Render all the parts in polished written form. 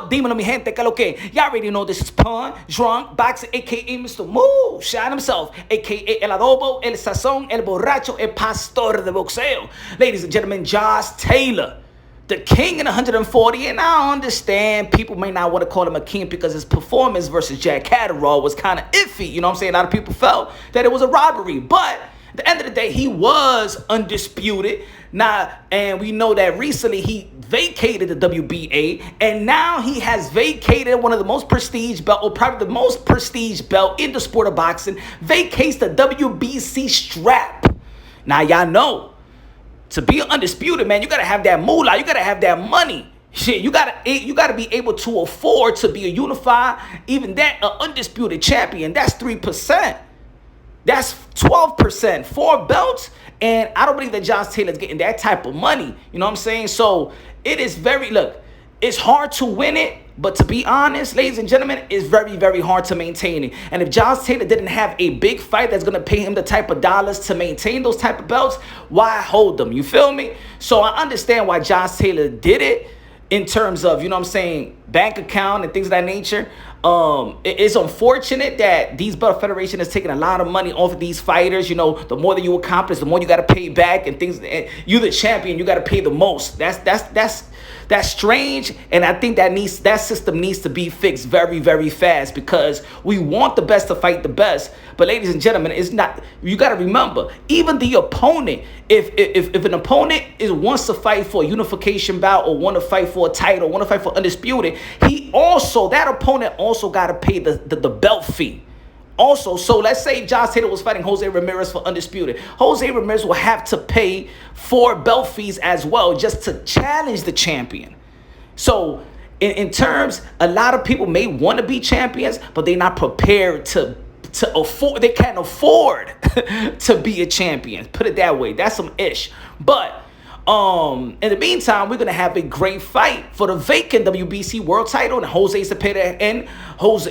up? Dímelo, mi gente, que lo que? Y'all already know this is Punsh, Drunk, Boxer, a.k.a. Mr. Moonshine himself, a.k.a. El Adobo, El Sazón, El Borracho, El Pastor de Boxeo. Ladies and gentlemen, Jose Taylor, the king in 140, and I understand people may not want to call him a king because his performance versus Jack Catterall was kind of iffy. You know what I'm saying? A lot of people felt that it was a robbery, but at the end of the day, he was undisputed. Now, and we know that recently he vacated the WBA, and now he has vacated one of the most prestige belt, or probably the most prestige belt in the sport of boxing, vacates the WBC strap. Now, y'all know, to be undisputed, man, you gotta have that moolah, you gotta have that money. Shit, you gotta be able to afford to be a unified, even that, an undisputed champion. That's 3%. That's 12%, 4 belts, and I don't believe that Jose Taylor's getting that type of money. You know what I'm saying? So it is look, it's hard to win it, but to be honest, ladies and gentlemen, it's very, very hard to maintain it. And if Jose Taylor didn't have a big fight that's going to pay him the type of dollars to maintain those type of belts, why hold them? You feel me? So I understand why Jose Taylor did it in terms of, you know what I'm saying, bank account and things of that nature. It's unfortunate that these belt federation is taking a lot of money off of these fighters. You know, the more that you accomplish, the more you got to pay back and things. And you the champion, you got to pay the most. That's strange, and I think that system needs to be fixed very, very fast, because we want the best to fight the best. But ladies and gentlemen, it's not. You got to remember, even the opponent, if an opponent wants to fight for a unification bout, or want to fight for a title, want to fight for undisputed, that opponent also got to pay the belt fee. Also, so let's say Jose Taylor was fighting Jose Ramirez for undisputed. Jose Ramirez will have to pay 4 belt fees as well just to challenge the champion. So in terms, a lot of people may want to be champions, but they're not prepared to afford. They can't afford to be a champion. Put it that way. That's some ish. But in the meantime, we're gonna have a great fight for the vacant WBC world title, and Jose Zepeda and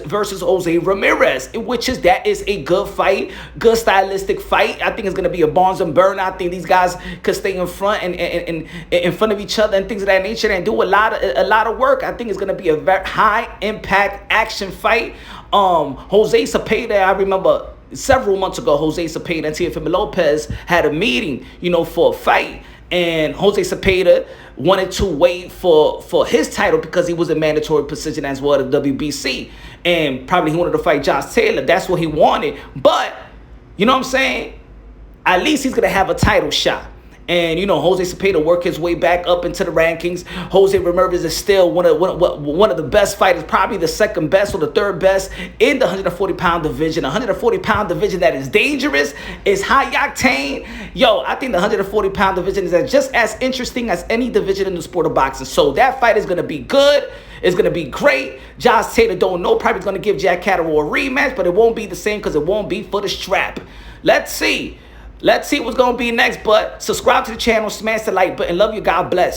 versus Jose Ramirez, that is a good fight, good stylistic fight. I think it's gonna be a Barnes and Burn. I think these guys could stay in front and in front of each other and things of that nature, and do a lot of work. I think it's gonna be a very high impact action fight. Jose Zepeda, I remember several months ago, Jose Zepeda and Teofimo Lopez had a meeting, you know, for a fight. And Jose Zepeda wanted to wait for his title because he was a mandatory position as well at the WBC. And probably he wanted to fight Jose Taylor. That's what he wanted. But, you know what I'm saying? At least he's going to have a title shot. And, you know, Jose Zepeda worked his way back up into the rankings. Jose Ramirez is still one of the best fighters, probably the second best or the third best in the 140-pound division. 140-pound division that is dangerous, is high octane. Yo, I think the 140-pound division is just as interesting as any division in the sport of boxing. So that fight is going to be good. It's going to be great. Jose Taylor don't know. Probably going to give Jack Catterall a rematch, but it won't be the same because it won't be for the strap. Let's see. Let's see what's going to be next, but subscribe to the channel, smash the like button. Love you. God bless.